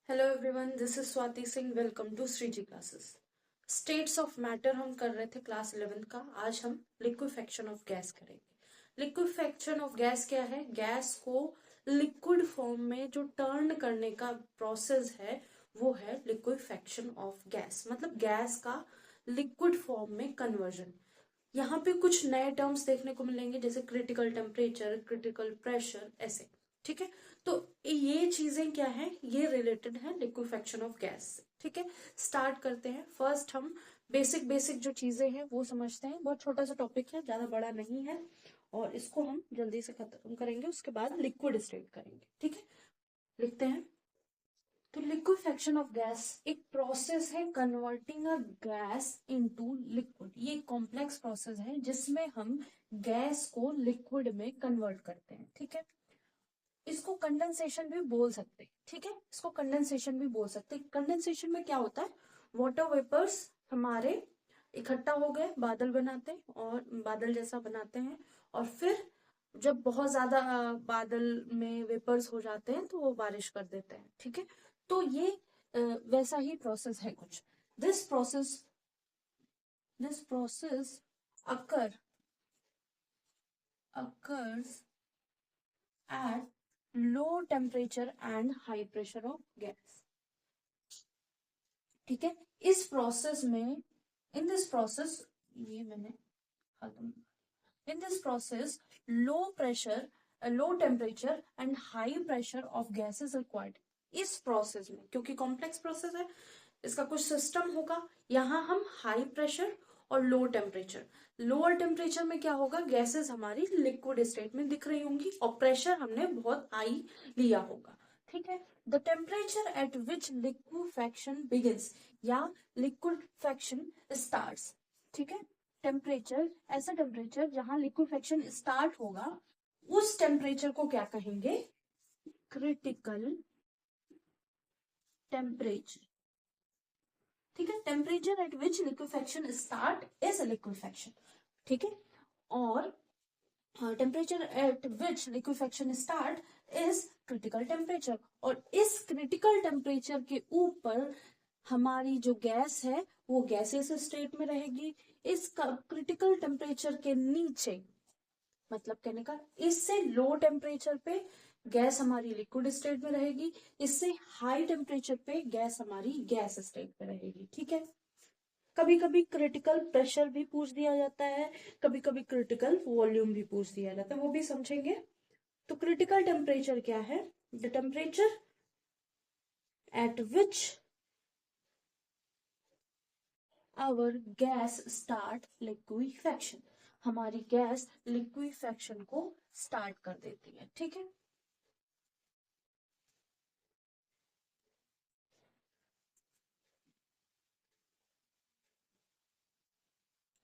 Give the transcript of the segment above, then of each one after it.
Hello everyone, this is Swati Singh. Welcome to Shreeji classes. States of matter हम कर रहे थे क्लास 11 का। आज हम लिक्विफेक्शन ऑफ गैस करेंगे। लिक्विफेक्शन ऑफ गैस क्या है? गैस को लिक्विड फॉर्म में जो टर्न करने का प्रोसेस है वो है लिक्विफेक्शन ऑफ गैस, मतलब गैस का लिक्विड फॉर्म में कन्वर्जन। यहाँ पे कुछ नए टर्म्स देखने को मिलेंगे जैसे क्रिटिकल टेम्परेचर, क्रिटिकल प्रेशर, ऐसे। ठीक है, तो ये चीजें क्या है, ये रिलेटेड है लिक्विफेक्शन ऑफ गैस से। ठीक है, स्टार्ट करते हैं। फर्स्ट हम बेसिक बेसिक जो चीजें हैं वो समझते हैं। बहुत छोटा सा टॉपिक है, ज्यादा बड़ा नहीं है, और इसको हम जल्दी से खत्म करेंगे। उसके बाद लिक्विड स्टेट करेंगे। ठीक है, लिखते हैं। तो लिक्विफेक्शन ऑफ गैस एक प्रोसेस है converting a gas into liquid. ये एक कॉम्प्लेक्स प्रोसेस है जिसमें हम गैस को लिक्विड में कन्वर्ट करते हैं। ठीक है, इसको कंडेंसेशन भी बोल सकते हैं। ठीक है, इसको कंडेंसेशन भी बोल सकते हैं। कंडेंसेशन में क्या होता है, वाटर वेपर्स हमारे इकट्ठा हो गए, बादल बनाते हैं और बादल जैसा बनाते हैं, और फिर जब बहुत ज्यादा बादल में वेपर्स हो जाते हैं तो वो बारिश कर देते हैं। ठीक है, तो ये वैसा ही प्रोसेस है कुछ। This process occur occurs at low temperature and high pressure of gas. ठीक है, इस प्रोसेस में, इन दिस प्रोसेस, ये मैंने खत्म, in this process low pressure, low temperature and high pressure of gas is required. इस प्रोसेस में, क्योंकि कॉम्प्लेक्स प्रोसेस है, इसका कुछ सिस्टम होगा। यहाँ हम हाई प्रेशर और लो टेम्परेचर, लोअर टेम्परेचर में क्या होगा, गैसेस हमारी लिक्विड स्टेट में दिख रही होंगी और प्रेशर हमने बहुत हाई लिया होगा। ठीक है, the temperature at which liquefaction begins या लिक्विफेक्शन स्टार्ट्स। ठीक है, टेम्परेचर, ऐसा टेम्परेचर जहां लिक्विफेक्शन स्टार्ट होगा, उस टेम्परेचर को क्या कहेंगे, क्रिटिकल टेम्परेचर। ठीक है, temperature at which liquefaction start is liquefaction. ठीक है, और temperature at which liquefaction start is critical temperature. और इस क्रिटिकल टेम्परेचर के ऊपर हमारी जो गैस है वो गैसेस स्टेट में रहेगी। इस क्रिटिकल टेम्परेचर के नीचे, मतलब कहने का, इससे लो टेम्परेचर पे गैस हमारी लिक्विड स्टेट में रहेगी, इससे हाई टेम्परेचर पे गैस हमारी गैस स्टेट में रहेगी। ठीक है, कभी कभी क्रिटिकल प्रेशर भी पूछ दिया जाता है, कभी कभी क्रिटिकल वॉल्यूम भी पूछ दिया जाता है, वो भी समझेंगे। तो क्रिटिकल टेम्परेचर क्या है, the temperature at which our gas start liquefaction. हमारी गैस लिक्विफेक्शन को स्टार्ट कर देती है। ठीक है,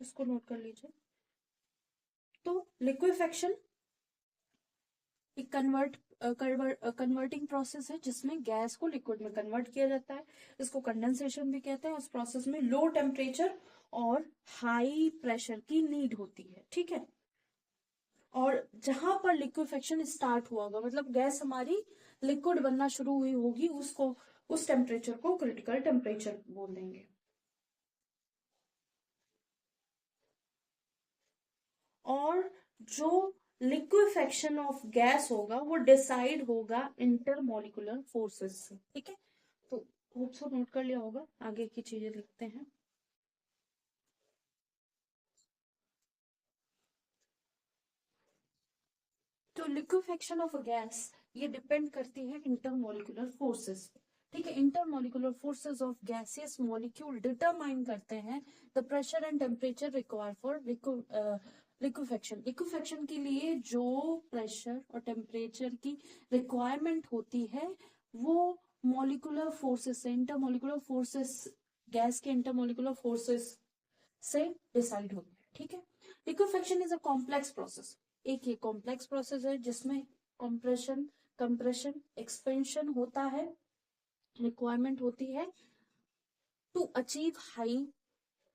इसको नोट कर लीजिए। तो लिक्विफेक्शन एक कन्वर्टिंग प्रोसेस है जिसमें गैस को लिक्विड में कन्वर्ट किया जाता है। इसको कंडेंसेशन भी कहते हैं। उस प्रोसेस में लो टेम्परेचर और हाई प्रेशर की नीड होती है। ठीक है, और जहां पर लिक्विफेक्शन स्टार्ट हुआ होगा, मतलब गैस हमारी लिक्विड बनना शुरू हुई होगी, उसको, उस टेम्परेचर को क्रिटिकल टेम्परेचर बोल देंगे। और जो लिक्विफेक्शन ऑफ गैस होगा वो डिसाइड होगा इंटरमोलिकुलर फोर्सेस से। ठीक है, तो होप सो नोट कर लिया होगा। आगे की चीजें लिखते हैं। तो लिक्विफेक्शन ऑफ गैस ये डिपेंड करती है इंटरमोलिकुलर फोर्सेस पे। ठीक है, intermolecular forces of gaseous molecule determine करते हैं the pressure and temperature required for liquefaction. Liquefaction के लिए जो प्रेशर और टेम्परेचर की रिक्वायरमेंट होती है वो मॉलिकुलर फोर्सेस से, इंटरमोलिकुलर फोर्सेस, गैस के इंटरमोलिकुलर फोर्सेस से डिसाइड होती है। ठीक है, liquefaction is a complex process. एक ये कॉम्प्लेक्स प्रोसेस है जिसमें कंप्रेशन, कंप्रेशन, एक्सपेंशन होता है, रिक्वायरमेंट होती है to achieve high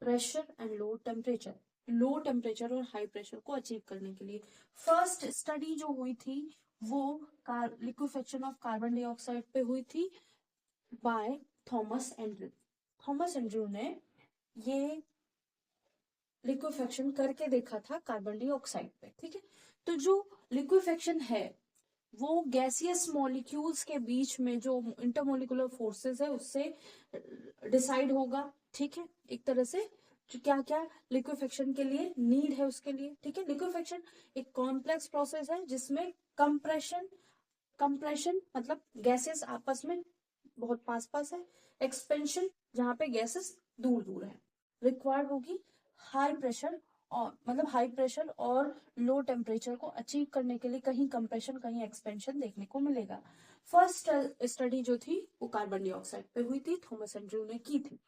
pressure and low temperature. Low temperature और हाई प्रेशर को अचीव करने के लिए फर्स्ट स्टडी जो हुई थी वो लिक्विफेक्शन ऑफ कार्बन डाइऑक्साइड पे हुई थी। By Thomas Andrew. Thomas Andrew ने ये लिक्विफेक्शन करके देखा था कार्बन डाइऑक्साइड पे, ठीक है। तो जो लिक्विफेक्शन है वो गैसियस मॉलिक्यूल्स के बीच में जो इंटरमोलिकुलर फोर्सेस है उससे डिसाइड होगा, ठीक है। एक तरह से जो क्या क्या लिक्विफेक्शन के लिए नीड है उसके लिए, ठीक है। लिक्विफेक्शन एक कॉम्प्लेक्स प्रोसेस है जिसमें कंप्रेशन, कंप्रेशन मतलब गैसेस आपस में बहुत पास पास है, एक्सपेंशन जहां पे गैसेस दूर दूर है। रिक्वायर्ड होगी हाई प्रेशर, और मतलब हाई प्रेशर और लो टेम्परेचर को अचीव करने के लिए कहीं कंप्रेशन कहीं एक्सपेंशन देखने को मिलेगा। फर्स्ट स्टडी जो थी वो कार्बन डाइऑक्साइड पे हुई थी, थॉमस एंड्रू ने की थी।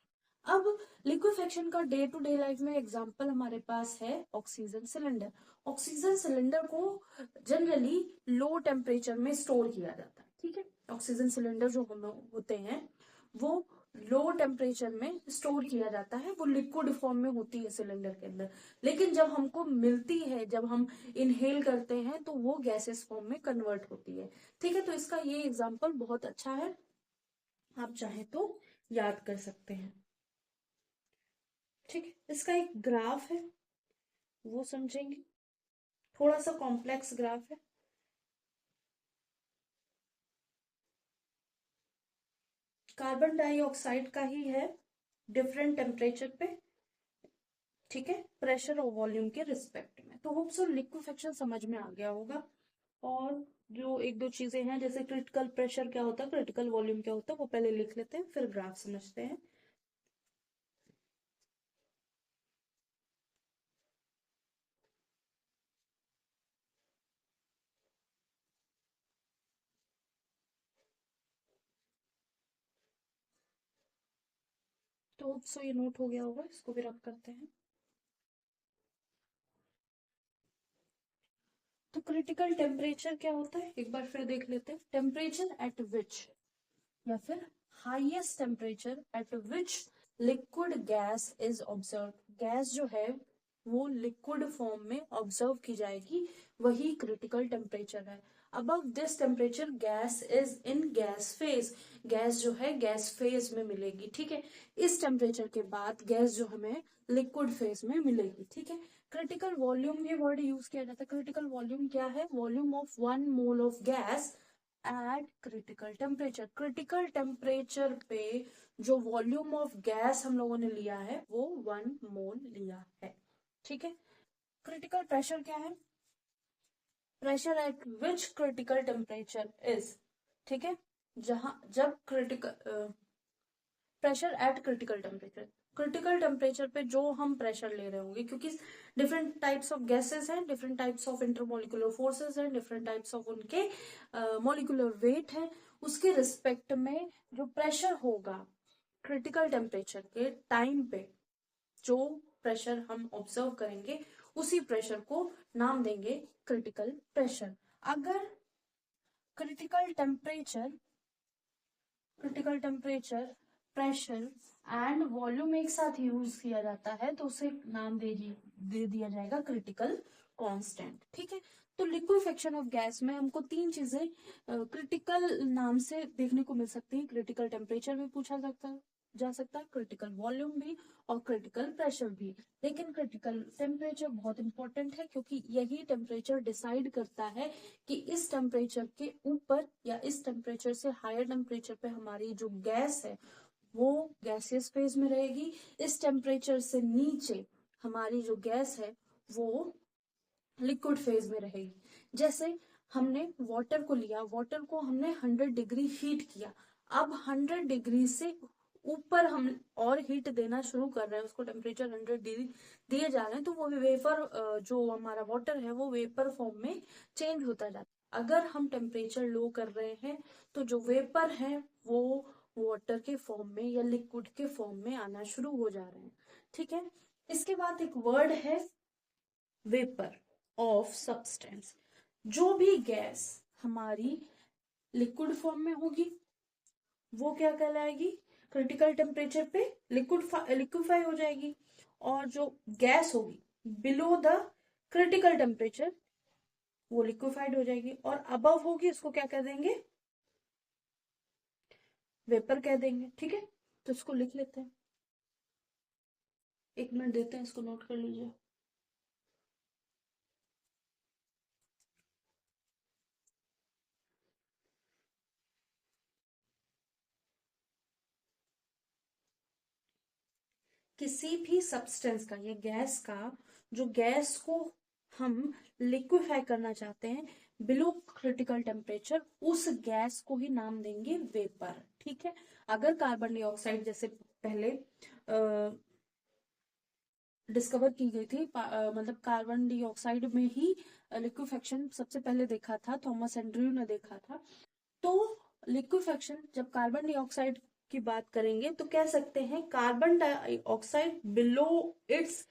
अब लिक्विफेक्शन का डे टू डे लाइफ में एग्जांपल हमारे पास है ऑक्सीजन सिलेंडर। ऑक्सीजन सिलेंडर को जनरली लो टेम्परेचर में स्टोर किया जाता है, ठीक है। ऑक्सीजन सिलेंडर जो हम होते हैं वो लो टेम्परेचर में स्टोर किया जाता है, वो लिक्विड फॉर्म में होती है सिलेंडर के अंदर। लेकिन जब हमको मिलती है, जब हम इनहेल करते हैं तो वो गैसेस फॉर्म में कन्वर्ट होती है, ठीक है। तो इसका ये एग्जांपल बहुत अच्छा है, आप चाहे तो याद कर सकते हैं, ठीक है। इसका एक ग्राफ है वो समझेंगे, थोड़ा सा कॉम्प्लेक्स ग्राफ है। कार्बन डाइऑक्साइड का ही है, डिफरेंट टेम्परेचर पे, ठीक है, प्रेशर और वॉल्यूम के रिस्पेक्ट में। तो होप सो लिक्विफेक्शन समझ में आ गया होगा। और जो एक दो चीजें हैं जैसे क्रिटिकल प्रेशर क्या होता है, क्रिटिकल वॉल्यूम क्या होता है, वो पहले लिख लेते हैं फिर ग्राफ समझते हैं। तो होप सो ये नोट हो गया होगा, इसको भी रख करते हैं। तो क्रिटिकल टेम्परेचर क्या होता है एक बार फिर देख लेते हैं। टेम्परेचर एट विच, या फिर highest temperature at which liquid gas is observe, gas जो है वो लिक्विड फॉर्म में ऑब्जर्व की जाएगी, वही क्रिटिकल टेम्परेचर है। Above this temperature gas is in gas phase, gas जो है गैस फेज में मिलेगी, ठीक है। इस टेम्परेचर के बाद गैस जो हमें लिक्विड फेज में मिलेगी, ठीक है। क्रिटिकल वॉल्यूम ये वर्ड यूज किया जाता है। क्रिटिकल वॉल्यूम क्या है, volume of 1 mole of gas at critical temperature. Critical temperature पे जो वॉल्यूम ऑफ गैस हम लोगों ने लिया है वो 1 मोल लिया है, ठीक है। क्रिटिकल प्रेशर क्या है, pressure at which critical temperature is, ठीक है। जहां जब critical pressure at critical temperature, critical temperature पे जो हम प्रेशर ले रहे होंगे, क्योंकि डिफरेंट टाइप्स ऑफ गैसेस हैं, different types of intermolecular forces हैं, डिफरेंट टाइप्स ऑफ उनके मॉलिकुलर वेट है, उसके रिस्पेक्ट में जो प्रेशर होगा क्रिटिकल टेम्परेचर के टाइम पे, जो प्रेशर हम ऑब्जर्व करेंगे उसी प्रेशर को नाम देंगे क्रिटिकल प्रेशर। अगर critical temperature, critical temperature, pressure and volume एक साथ यूज किया जाता है तो उसे नाम दे दिया जाएगा क्रिटिकल कांस्टेंट, ठीक है। तो लिक्विफेक्शन ऑफ गैस में हमको तीन चीजें क्रिटिकल नाम से देखने को मिल सकती है। क्रिटिकल टेम्परेचर भी पूछा जा सकता है, क्रिटिकल वॉल्यूम भी और क्रिटिकल प्रेशर भी। लेकिन क्रिटिकल टेम्परेचर बहुत इंपॉर्टेंट है क्योंकि यही टेम्परेचर डिसाइड करता है कि इस टेम्परेचर के ऊपर या इस टेम्परेचर से हायर टेम्परेचर पे हमारी जो गैस है वो गैसियस फेज में रहेगी, इस टेम्परेचर से नीचे हमारी जो गैस है वो लिक्विड फेज में रहेगी। जैसे हमने वाटर को लिया, वाटर को हमने 100 डिग्री हीट किया, अब 100 डिग्री से ऊपर हम और हीट देना शुरू कर रहे हैं, उसको टेम्परेचर 100 डिग्री दिए जा रहे हैं, तो वो वेपर जो हमारा वाटर है वो वेपर फॉर्म में चेंज होता जाता है। अगर हम टेम्परेचर लो कर रहे हैं तो जो वेपर है वो वाटर के फॉर्म में या लिक्विड के फॉर्म में आना शुरू हो जा रहे हैं, ठीक है। इसके बाद एक वर्ड है वेपर ऑफ सब्सटेंस। जो भी गैस हमारी लिक्विड फॉर्म में होगी वो क्या कहलाएगी, क्रिटिकल टेम्परेचर पे लिक्विफाई हो जाएगी। और जो गैस होगी बिलो द क्रिटिकल टेम्परेचर वो लिक्विफाइड हो जाएगी, और अबव होगी उसको क्या कह देंगे, वेपर कह देंगे, ठीक है। तो इसको लिख लेते हैं, 1 मिनट देते हैं, इसको नोट कर लीजिए। किसी भी सब्सटेंस का या गैस का, जो गैस को हम लिक्विफाई करना चाहते हैं बिलो क्रिटिकल टेम्परेचर, उस गैस को ही नाम देंगे वेपर, ठीक है। अगर कार्बन डाइऑक्साइड जैसे पहले डिस्कवर की गई थी, मतलब कार्बन डाइऑक्साइड में ही लिक्विफेक्शन सबसे पहले देखा था, थॉमस एंड्रयू ने देखा था। तो लिक्विफेक्शन, जब कार्बन डाइऑक्साइड की बात करेंगे तो कह सकते हैं carbon dioxide below it's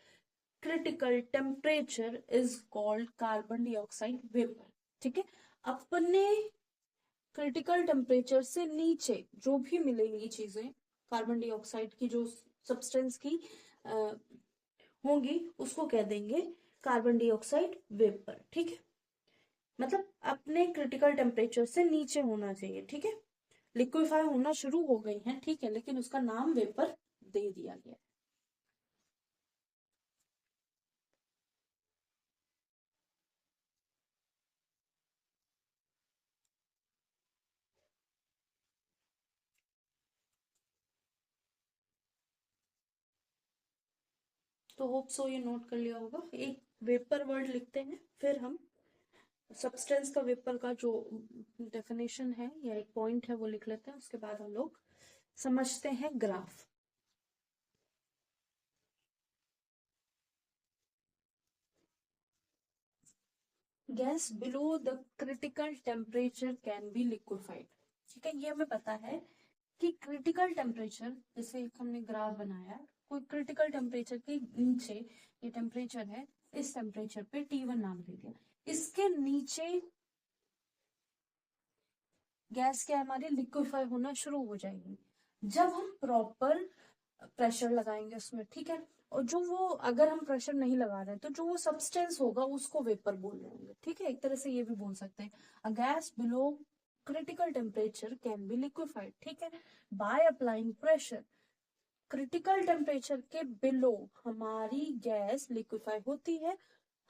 critical temperature is called carbon dioxide vapour, ठीक है। अपने क्रिटिकल टेम्परेचर से नीचे जो भी मिलेंगी चीजें कार्बन डाइऑक्साइड की, जो सब्सटेंस की होंगी, उसको कह देंगे कार्बन डाइऑक्साइड वेपर, ठीक है। मतलब अपने क्रिटिकल टेम्परेचर से नीचे होना चाहिए, ठीक है। लिक्विफाई होना शुरू हो गई है, ठीक है, लेकिन उसका नाम वेपर दे दिया गया। तो होप सो ये नोट कर लिया होगा। एक वेपर वर्ड लिखते हैं, फिर हम सब्सटेंस का, वेपर का जो डेफिनेशन है या एक पॉइंट है वो लिख लेते हैं, उसके बाद हम लोग समझते हैं graph. Gas below the critical temperature can be liquefied, ठीक है। ये हमें पता है कि क्रिटिकल टेम्परेचर, जैसे एक हमने ग्राफ बनाया, कोई क्रिटिकल टेम्परेचर के नीचे, ये टेम्परेचर है, इस टेम्परेचर पे T1 नाम दे दिया, इसके नीचे गैस क्या हमारी लिक्विफाई होना शुरू हो जाएगी जब हम प्रॉपर प्रेशर लगाएंगे उसमें, ठीक है। और जो वो, अगर हम प्रेशर नहीं लगा रहे तो जो वो सब्सटेंस होगा उसको वेपर बोल रहे होंगे, ठीक है। एक तरह से ये भी बोल सकते हैं, a gas below critical temperature can be liquefied, ठीक है, by applying pressure. Critical temperature के बिलो हमारी गैस लिक्विफाई होती है,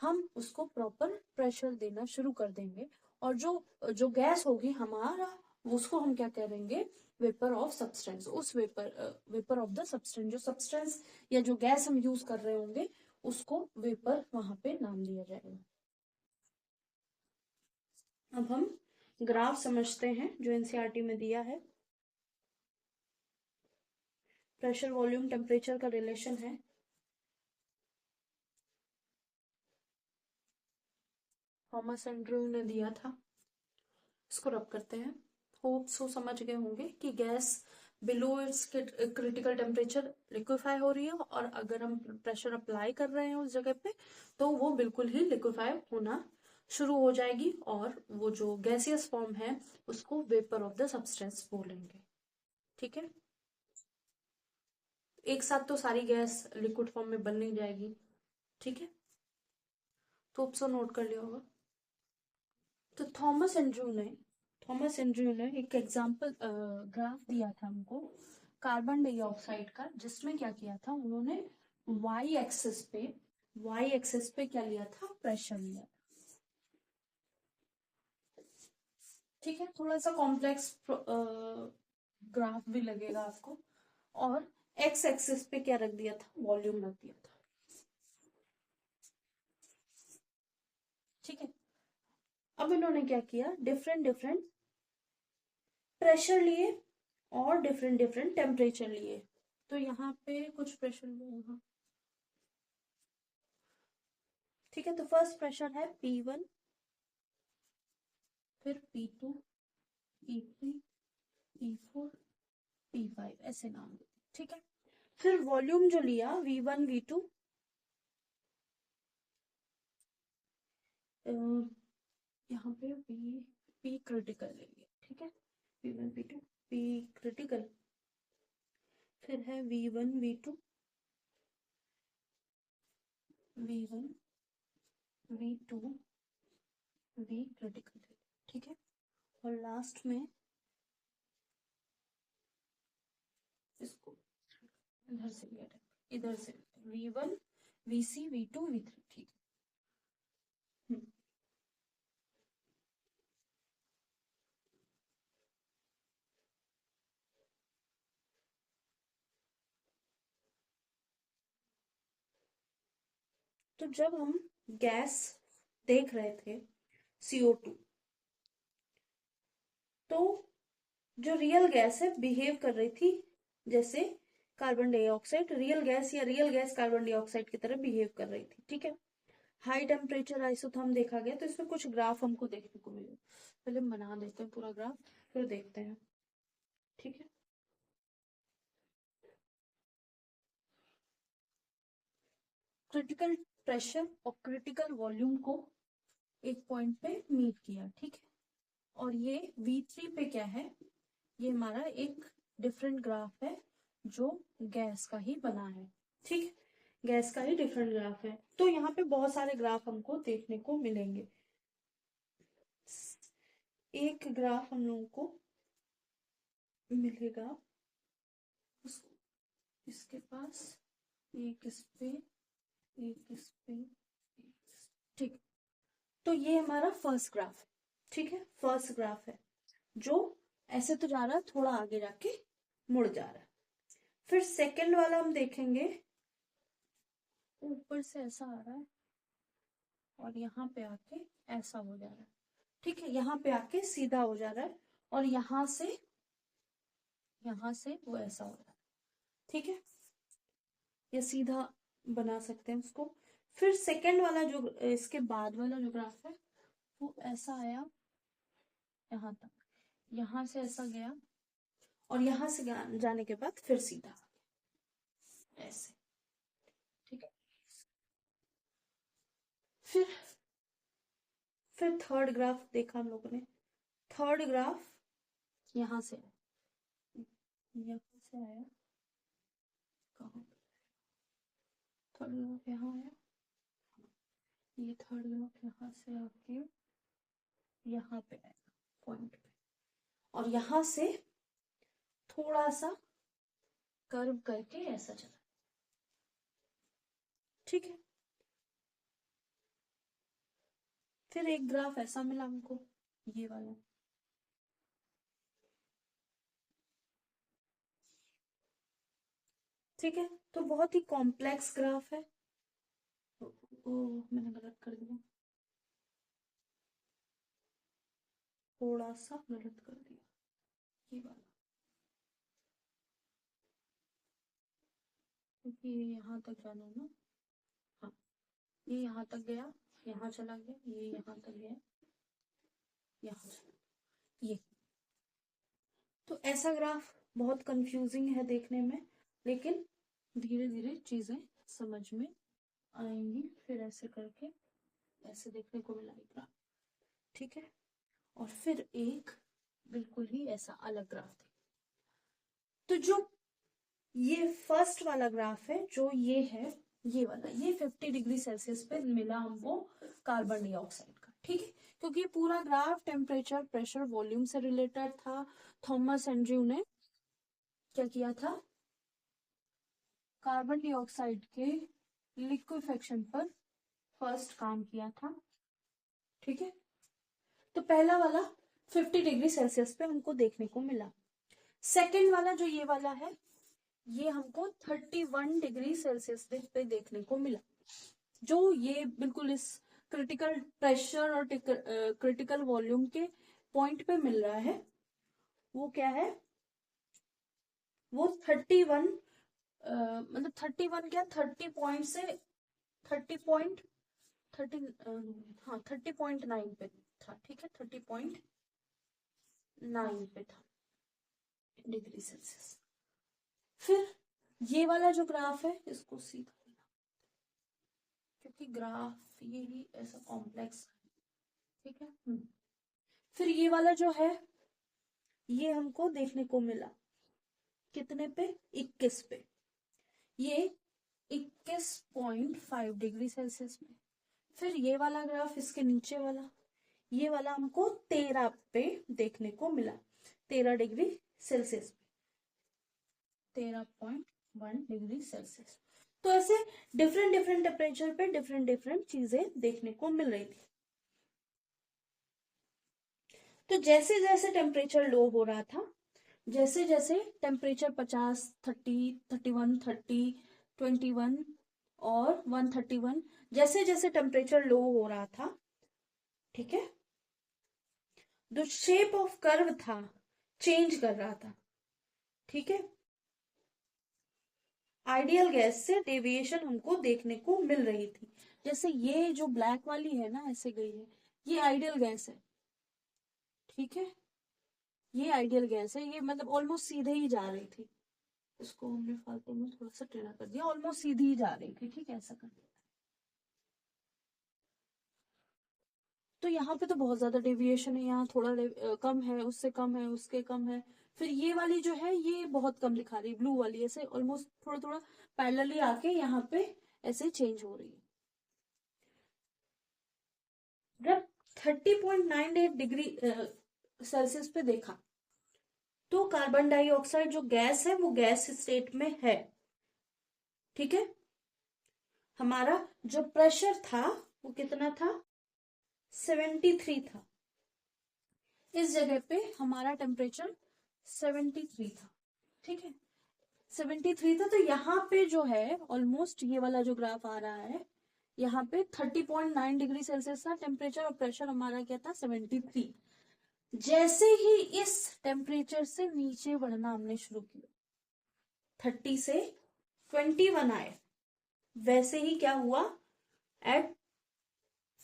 हम उसको प्रॉपर प्रेशर देना शुरू कर देंगे, और जो जो गैस होगी हमारा, उसको हम क्या करेंगे, वेपर ऑफ सब्सटेंस। उस वेपर ऑफ द सब्सटेंस, जो सब्सटेंस या जो गैस हम यूज कर रहे होंगे उसको वेपर वहां पे नाम दिया जाएगा। अब हम ग्राफ समझते हैं जो एनसीईआरटी में दिया है। प्रेशर वॉल्यूम टेम्परेचर का रिलेशन है, थॉमस एंड्रयू ने दिया था। इसको रब करते हैं। होप सो समझ गए होंगे कि gas below it's critical temperature liquefy हो रही है, और अगर हम प्रेशर अप्लाई कर रहे हैं उस जगह पे तो वो बिल्कुल ही लिक्विफाई होना शुरू हो जाएगी, और वो जो गैसियस फॉर्म है उसको वेपर ऑफ द सब्सटेंस बोलेंगे, ठीक है। एक साथ तो सारी गैस लिक्विड फॉर्म में बन नहीं जाएगी, ठीक है। तो होप सो नोट कर लिया होगा। तो थॉमस एंड्रयू ने एक एग्जाम्पल ग्राफ दिया था हमको कार्बन डाइऑक्साइड का, जिसमें क्या किया था उन्होंने, वाई एक्सिस पे क्या लिया था, प्रेशर लिया, ठीक है। थोड़ा सा कॉम्प्लेक्स ग्राफ भी लगेगा आपको। और एक्स एक्सिस पे क्या रख दिया था, वॉल्यूम रख दिया था, ठीक है। अब इन्होंने क्या किया, डिफरेंट डिफरेंट प्रेशर लिए और डिफरेंट डिफरेंट टेम्परेचर लिए। तो यहाँ पे कुछ प्रेशर लिए, ठीक है। तो फर्स्ट प्रेशर है P1, फिर P2, P3, P4, P5, ऐसे नाम देते, ठीक है। फिर वॉल्यूम जो लिया V1 V2, यहाँ पे P क्रिटिकल ले लिया, ठीक है, P1 P2 P क्रिटिकल, फिर है V1 V2 V1 V2 V critical, ठीक है। और लास्ट में इधर से लिया था, इधर से V1 VC V2 V3, ठीक है। तो जब हम गैस देख रहे थे CO2, तो जो रियल गैस है बिहेव कर रही थी जैसे कार्बन डाइऑक्साइड, रियल गैस या रियल गैस कार्बन डाइऑक्साइड की तरह बिहेव कर रही थी, ठीक है। हाई टेम्परेचर आइसोथर्म देखा गया, तो इसमें कुछ ग्राफ हमको देखने को मिले। पहले हम बना देते हैं पूरा ग्राफ, फिर देखते हैं, ठीक है। क्रिटिकल प्रेशर और क्रिटिकल वॉल्यूम को एक पॉइंट पे मीट किया, ठीक है। और ये V3 पे क्या है, ये हमारा एक डिफरेंट ग्राफ है जो गैस का ही बना है, ठीक है। गैस का ही डिफरेंट ग्राफ है। तो यहाँ पे बहुत सारे ग्राफ हमको देखने को मिलेंगे। एक ग्राफ हम लोगों को मिलेगा, इसके पास एक इस पे, एक इस पे, ठीक। तो ये हमारा फर्स्ट ग्राफ है, ठीक है। फर्स्ट ग्राफ है जो ऐसे तो जा रहा है, थोड़ा आगे जाके मुड़ जा रहा है। फिर सेकंड वाला हम देखेंगे, ऊपर से ऐसा आ रहा है और यहाँ पे आके ऐसा हो जा रहा है, ठीक है। यहाँ पे आके सीधा हो जा रहा है और यहाँ से वो ऐसा हो रहा है, ठीक है। ये सीधा बना सकते हैं उसको। फिर सेकंड वाला जो इसके बाद वाला जो ग्राफ है वो ऐसा आया यहाँ तक, यहाँ से ऐसा गया और यहाँ से जाने के बाद फिर सीधा ऐसे, ठीक है। फिर थर्ड ग्राफ देखा हम लोगों ने। थर्ड ग्राफ यहाँ से आया, यहाँ से आया, कहाँ, थर्ड ग्राफ यहाँ आया, ये थर्ड ग्राफ यहाँ से आके यहाँ पे आएगा पॉइंट पे, और यहाँ से थोड़ा सा कर्व करके ऐसा चला, ठीक है। फिर एक ग्राफ ऐसा मिला हमको, ये वाला, ठीक है। तो बहुत ही कॉम्प्लेक्स ग्राफ है। ओ, मैंने गलत कर दिया, थोड़ा सा गलत कर दिया, ये वाला, क्योंकि ये यहाँ तक जाना है ना। हाँ, ये यहाँ तक गया, यहाँ चला गया, ये यहाँ तक गया, यहाँ चला, ये। तो ऐसा ग्राफ बहुत कंफ्यूजिंग है देखने में, लेकिन धीरे धीरे चीजें समझ में आएंगी। फिर ऐसे करके ऐसे देखने को मिलेगा, ठीक है। और फिर एक बिल्कुल ही ऐसा अलग ग्राफ थे। तो जो ये फर्स्ट वाला ग्राफ है, जो ये है, ये वाला, ये 50 डिग्री सेल्सियस पे मिला हमको कार्बन डाइऑक्साइड का, ठीक है। क्योंकि पूरा ग्राफ टेम्परेचर, प्रेशर, वॉल्यूम से रिलेटेड था। थॉमस एंड्रयू ने क्या किया था, कार्बन डाइऑक्साइड के लिक्विफेक्शन पर फर्स्ट काम किया था, ठीक है। तो पहला वाला 50 डिग्री सेल्सियस पे हमको देखने को मिला। सेकेंड वाला जो ये वाला है, ये हमको 31 डिग्री सेल्सियस पे देखने को मिला। जो ये बिल्कुल इस क्रिटिकल प्रेशर और क्रिटिकल वॉल्यूम के पॉइंट पे मिल रहा है, वो क्या है, वो 31, मतलब 31 क्या, 30 पॉइंट से 30 हाँ 30.9 पे था, ठीक है। 30.9 पे था डिग्री सेल्सियस। फिर ये वाला जो ग्राफ है, इसको सीधा करना, क्योंकि ग्राफ ये ही ऐसा कॉम्प्लेक्स है, ठीक है। फिर ये वाला जो है, ये हमको देखने को मिला कितने पे, 21 पे, ये 21.5 डिग्री सेल्सियस में। फिर ये वाला ग्राफ, इसके नीचे वाला, ये वाला हमको 13 पे देखने को मिला, 13 डिग्री सेल्सियस पे, 13.5 1 डिग्री सेल्सियस। तो ऐसे डिफरेंट डिफरेंट टेम्परेचर पे डिफरेंट डिफरेंट चीजें देखने को मिल रही थी। तो जैसे जैसे टेम्परेचर लो हो रहा था, जैसे जैसे टेम्परेचर 50, 30, 31, 30, 21 और 131, जैसे जैसे टेम्परेचर लो हो रहा था, ठीक है, जो शेप ऑफ कर्व था चेंज कर रहा था, ठीक है। आइडियल गैस से डेविएशन हमको देखने को मिल रही थी। जैसे ये जो ब्लैक वाली है ना, ऐसे गई है, ये आइडियल गैस है, ठीक है, ये आइडियल गैस है, ये मतलब ऑलमोस्ट सीधे ही जा रही थी। इसको हमने फालतू में थोड़ा सा टेढ़ा कर दिया, ऑलमोस्ट सीधी ही जा रही थी, ठीक है, ऐसा कर दिया। तो यहाँ पे तो बहुत ज्यादा डेविएशन है, यहाँ थोड़ा कम है, उससे कम है, उसके कम है। फिर ये वाली जो है ये बहुत कम दिखा रही है, ब्लू वाली ऐसे ऑलमोस्ट थोड़ा थोड़ा पैरेलली आके यहाँ पे ऐसे चेंज हो रही है। जब 30.98 डिग्री सेल्सियस पे देखा तो कार्बन डाइऑक्साइड जो गैस है वो गैस स्टेट में है, ठीक है। हमारा जो प्रेशर था वो कितना था, 73 था। इस जगह पे हमारा टेम्परेचर 73 था, ठीक है, 73 था। तो यहाँ पे जो है ऑलमोस्ट ये वाला जो ग्राफ आ रहा है, यहाँ पे 30.9 डिग्री सेल्सियस था टेम्परेचर और प्रेशर हमारा क्या था, 73। जैसे ही इस टेम्परेचर से नीचे बढ़ना हमने शुरू किया, 30 से 21 आए, वैसे ही क्या हुआ, एट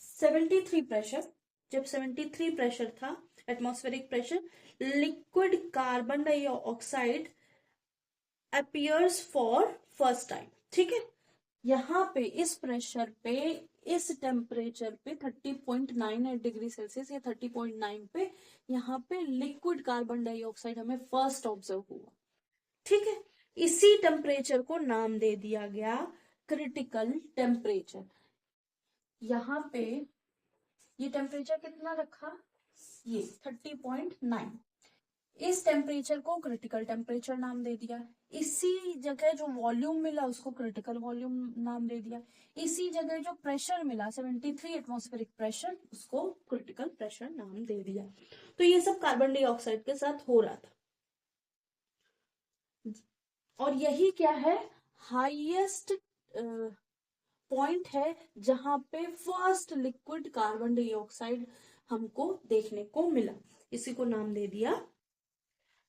73 प्रेशर, जब 73 प्रेशर था, atmospheric pressure, liquid carbon dioxide appears for first time, ठीक है। यहाँ पे इस प्रेशर पे, इस टेम्परेचर पे 30.98 डिग्री सेल्सियस या 30.9 पे यहाँ पे लिक्विड कार्बन डाइऑक्साइड हमें फर्स्ट ऑब्जर्व हुआ, ठीक है। इसी टेम्परेचर को नाम दे दिया गया क्रिटिकल टेम्परेचर। यहाँ पे ये टेम्परेचर कितना रखा, ये 30.9, इस टेम्परेचर को क्रिटिकल टेम्परेचर नाम दे दिया। इसी जगह जो वॉल्यूम मिला उसको क्रिटिकल वॉल्यूम नाम दे दिया। इसी जगह जो प्रेशर मिला 73 एटमॉस्फेरिक प्रेशर, उसको क्रिटिकल प्रेशर नाम दे दिया। तो ये सब कार्बन डाइऑक्साइड के साथ हो रहा था। और यही क्या है, हाईएस्ट पॉइंट है जहां पे फर्स्ट लिक्विड कार्बन डाइऑक्साइड हमको देखने को मिला। इसी को नाम दे दिया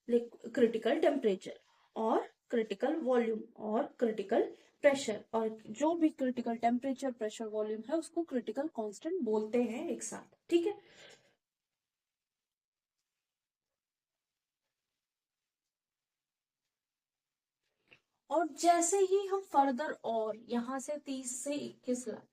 क्रिटिकल टेम्परेचर और क्रिटिकल वॉल्यूम और क्रिटिकल प्रेशर। और जो भी क्रिटिकल टेम्परेचर, प्रेशर, वॉल्यूम है उसको क्रिटिकल कांस्टेंट बोलते हैं एक साथ, ठीक है। और जैसे ही हम फर्दर और यहां से 30 से 21 लाए,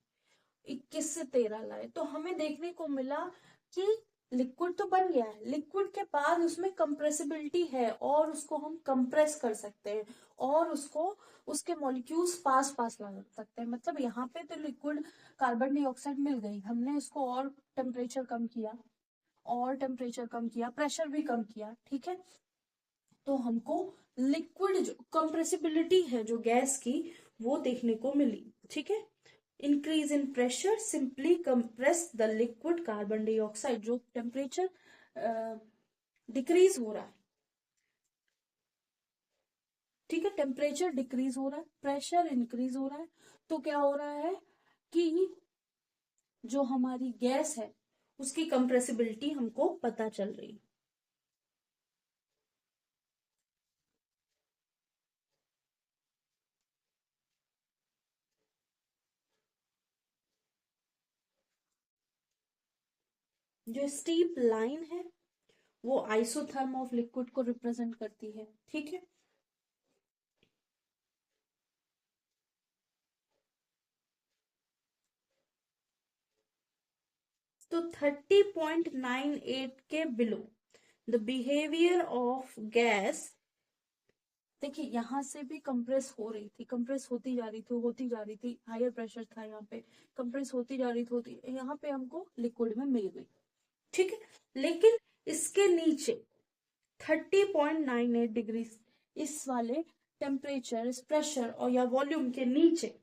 21 से 13 लाए, तो हमें देखने को मिला कि लिक्विड तो बन गया है, लिक्विड के बाद उसमें कंप्रेसिबिलिटी है और उसको हम कंप्रेस कर सकते हैं और उसको उसके मॉलिक्यूल्स पास पास ला सकते हैं। मतलब यहाँ पे तो लिक्विड कार्बन डाइऑक्साइड मिल गई, हमने इसको और टेम्परेचर कम किया, और टेम्परेचर कम किया, प्रेशर भी कम किया, ठीक है। तो हमको लिक्विड जो कंप्रेसिबिलिटी है जो गैस की, वो देखने को मिली, ठीक है। Increase in pressure simply compress the liquid carbon dioxide, जो टेम्परेचर डिक्रीज हो रहा है, ठीक है, टेम्परेचर डिक्रीज हो रहा है, प्रेशर इंक्रीज हो रहा है, तो क्या हो रहा है कि जो हमारी गैस है उसकी कंप्रेसिबिलिटी हमको पता चल रही है। जो स्टीप लाइन है वो आइसोथर्म ऑफ लिक्विड को रिप्रेजेंट करती है, ठीक है। तो 30.98 के below the behaviour of gas, देखिए यहां से भी कंप्रेस हो रही थी, कंप्रेस होती जा रही थी, होती जा रही थी, हायर प्रेशर था यहाँ पे, कंप्रेस होती जा रही थी, होती, यहाँ पे हमको लिक्विड में मिल गई, ठीक है। लेकिन इसके नीचे 30.98 डिग्री, इस वाले टेम्परेचर, इस प्रेशर और या वॉल्यूम के नीचे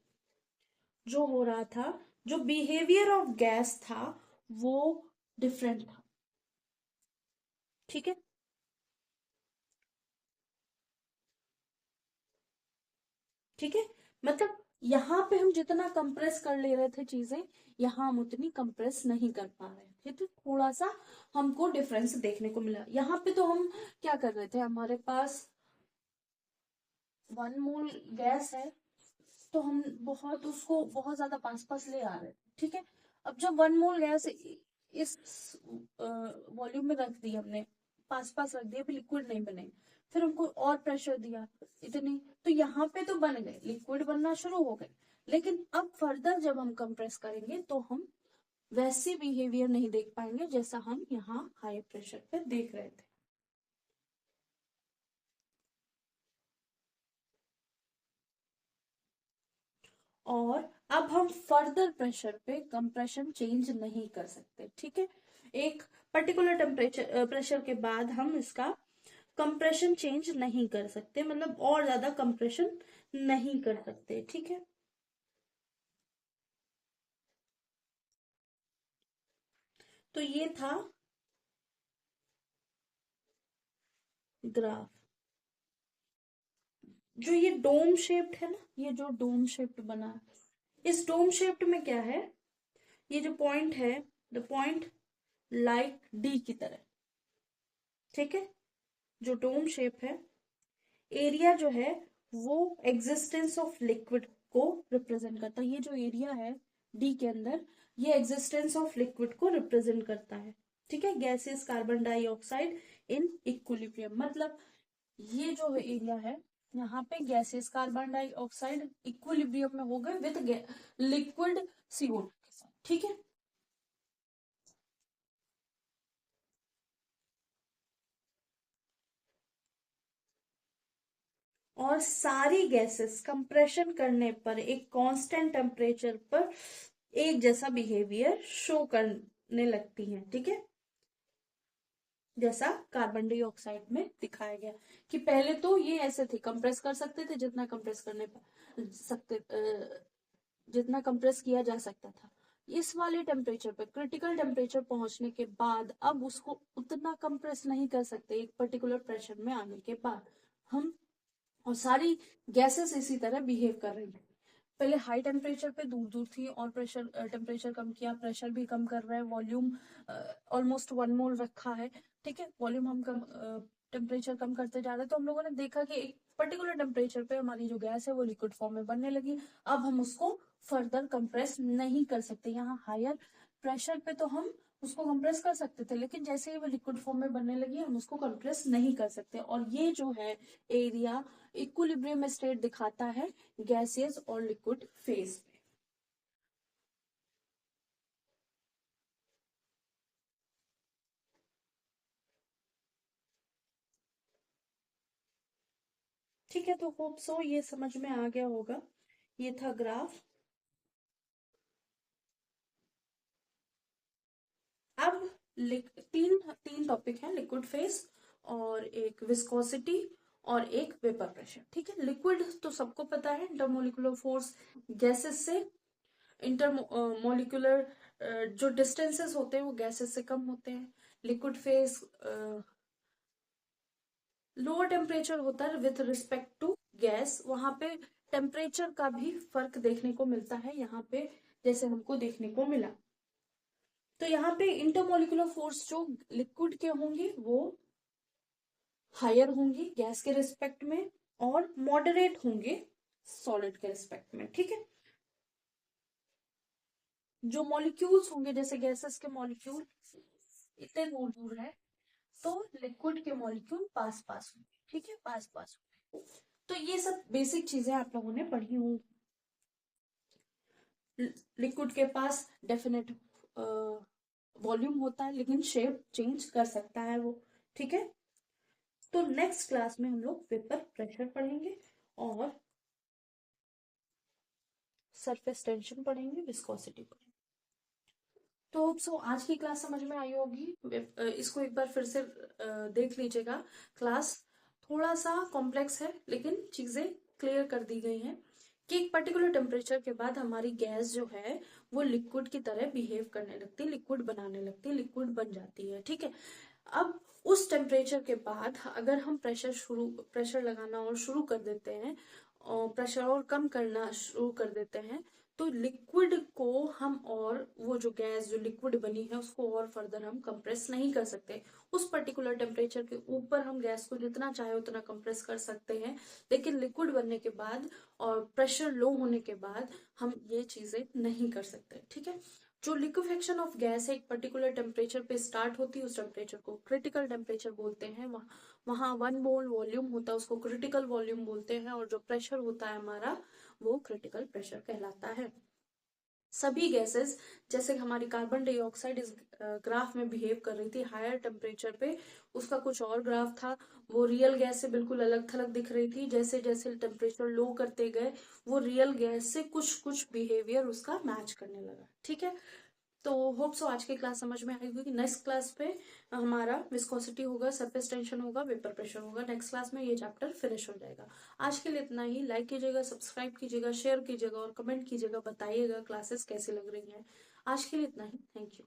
जो हो रहा था, जो बिहेवियर ऑफ गैस था वो डिफरेंट था। ठीक है, ठीक है, मतलब यहाँ पे हम जितना कंप्रेस कर ले रहे थे चीजें, यहाँ हम उतनी कंप्रेस नहीं कर पा रहे थे, तो थोड़ा सा हमको डिफरेंस देखने को मिला। यहाँ पे तो हम क्या कर रहे थे, हमारे पास 1 मोल गैस है, तो हम बहुत उसको बहुत ज्यादा पास पास ले आ रहे थे। ठीक है, अब जब 1 मोल गैस इस वॉल्यूम में रख दी हमने, पास पास रख दिया, लिक्विड नहीं बने, फिर हमको और प्रेशर दिया इतनी, तो यहाँ पे तो बन गए, लिक्विड बनना शुरू हो गए, लेकिन अब फर्दर जब हम कंप्रेस करेंगे तो हम वैसे बिहेवियर नहीं देख पाएंगे जैसा हम यहाँ हाई प्रेशर पे देख रहे थे। और अब हम फर्दर प्रेशर पे कंप्रेशन चेंज नहीं कर सकते। ठीक है, एक पर्टिकुलर टेम्परेचर प्रेशर के बाद हम इसका कंप्रेशन चेंज नहीं कर सकते, मतलब और ज्यादा कंप्रेशन नहीं कर सकते। ठीक है, तो ये था ग्राफ। जो ये डोम शेप्ड है ना, ये जो डोम शेप्ड बना है, इस डोम शेप्ड में क्या है, ये जो पॉइंट है, द पॉइंट लाइक डी की तरह। ठीक है, जो डोम शेप है, एरिया जो है वो एग्जिस्टेंस ऑफ लिक्विड को रिप्रेजेंट करता है। ये जो एरिया है डी के अंदर, ये एग्जिस्टेंस ऑफ लिक्विड को रिप्रेजेंट करता है। ठीक है, gases carbon dioxide in equilibrium, मतलब ये जो एरिया है, यहाँ पे गैसेस कार्बन डाइऑक्साइड इक्विलिब्रियम में हो गए विद लिक्विड CO2 के साथ। ठीक है, और सारी गैसेस कंप्रेशन करने पर एक कांस्टेंट टेम्परेचर पर एक जैसा बिहेवियर शो करने लगती हैं। ठीक है, जैसा कार्बन डाइऑक्साइड में दिखाया गया कि पहले तो ये ऐसे थे, कंप्रेस कर सकते थे जितना कंप्रेस करने पर सकते जितना कंप्रेस किया जा सकता था। इस वाले टेम्परेचर पे, क्रिटिकल टेम्परेचर पहुंचने के बाद अब उसको उतना कंप्रेस नहीं कर सकते एक पर्टिकुलर प्रेशर में आने के बाद हम, और सारी गैसेस इसी तरह बिहेव कर रही है। पहले हाई टेम्परेचर पे दूर दूर थी और प्रेशर टेम्परेचर कम किया, प्रेशर भी कम कर रहे हैं, वॉल्यूम ऑलमोस्ट 1 मोल रखा है। ठीक है, वॉल्यूम हम कम, टेम्परेचर कम करते जा रहे हैं, तो हम लोगों ने देखा कि एक पर्टिकुलर टेम्परेचर पे हमारी जो गैस है वो लिक्विड फॉर्म में बनने लगी। अब हम उसको फर्दर कंप्रेस नहीं कर सकते। यहाँ हायर प्रेशर पे तो हम उसको कंप्रेस कर सकते थे, लेकिन जैसे ही वो लिक्विड फॉर्म में बनने लगी हम उसको कंप्रेस नहीं कर सकते। और ये जो है एरिया इक्विलिब्रियम स्टेट दिखाता है गैसेस और लिक्विड फेज में। ठीक है, तो होप सो ये समझ में आ गया होगा। ये था ग्राफ। अब तीन तीन टॉपिक है, लिक्विड फेज और एक विस्कोसिटी और एक वेपर प्रेशर। ठीक है, लिक्विड तो सबको पता है, इंटरमोलिकुलर फोर्स गैसेस से, इंटरमोलिकुलर जो डिस्टेंसेस होते हैं वो गैसेस से कम होते हैं। लिक्विड फेज लोअर टेम्परेचर होता है विथ रिस्पेक्ट टू गैस, वहां पे टेम्परेचर का भी फर्क देखने को मिलता है, यहाँ पे जैसे हमको देखने को मिला। तो यहाँ पे इंटरमोलिकुलर फोर्स जो लिक्विड के होंगे वो हायर होंगी गैस के रिस्पेक्ट में, और मॉडरेट होंगे सॉलिड के रिस्पेक्ट में। ठीक है, जो मॉलिक्यूल्स होंगे, जैसे गैसेस के मॉलिक्यूल इतने दूर दूर है, तो लिक्विड के मॉलिक्यूल पास पास होंगे। ठीक है, पास पास होंगे। तो ये सब बेसिक चीजें आप लोगों ने पढ़ी होंगी। लिक्विड के पास डेफिनेट वॉल्यूम होता है, लेकिन शेप चेंज कर सकता है वो। ठीक है, तो नेक्स्ट क्लास में हम लोग वेपर प्रेशर पढ़ेंगे और सरफेस टेंशन पढ़ेंगे, विस्कोसिटी पढ़ेंगे। तो सो आज की क्लास समझ में आई होगी। इसको एक बार फिर से देख लीजिएगा क्लास, थोड़ा सा कॉम्प्लेक्स है, लेकिन चीजें क्लियर कर दी गई हैं कि एक पर्टिकुलर टेम्परेचर के बाद हमारी गैस जो है वो लिक्विड की तरह बिहेव करने लगती है, लिक्विड बनाने लगती है, लिक्विड बन जाती है। ठीक है। अब उस टेम्परेचर के बाद अगर हम प्रेशर लगाना और शुरू कर देते हैं, और प्रेशर और कम करना शुरू कर देते हैं, तो लिक्विड को हम, और वो जो गैस जो लिक्विड बनी है उसको और फर्दर हम कंप्रेस नहीं कर सकते। उस पर्टिकुलर टेम्परेचर के ऊपर हम गैस को जितना चाहे उतना कंप्रेस कर सकते हैं, लेकिन लिक्विड बनने के बाद और प्रेशर लो होने के बाद हम ये चीजें नहीं कर सकते। ठीक है। जो लिक्विफेक्शन ऑफ गैस है एक पर्टिकुलर टेम्परेचर पे स्टार्ट होती है, उस टेम्परेचर को क्रिटिकल टेम्परेचर बोलते हैं। वहां 1 मोल वॉल्यूम होता है, उसको क्रिटिकल वॉल्यूम बोलते हैं, और जो प्रेशर होता है हमारा वो क्रिटिकल प्रेशर कहलाता है। सभी गैसेस, जैसे हमारी कार्बन डाइऑक्साइड इस ग्राफ में बिहेव कर रही थी हायर टेम्परेचर पे, उसका कुछ और ग्राफ था, वो रियल गैस से बिल्कुल अलग थलग दिख रही थी। जैसे जैसे टेम्परेचर लो करते गए वो रियल गैस से कुछ कुछ बिहेवियर उसका मैच करने लगा। ठीक है। तो होप सो आज की क्लास समझ में आई होगी। नेक्स्ट क्लास पे हमारा विस्कोसिटी होगा, सरफेस टेंशन होगा, वेपर प्रेशर होगा। नेक्स्ट क्लास में ये चैप्टर फिनिश हो जाएगा। आज के लिए इतना ही। लाइक कीजिएगा, सब्सक्राइब कीजिएगा, शेयर कीजिएगा और कमेंट कीजिएगा, बताइएगा क्लासेस कैसी लग रही हैं। आज के लिए इतना ही। Thank you.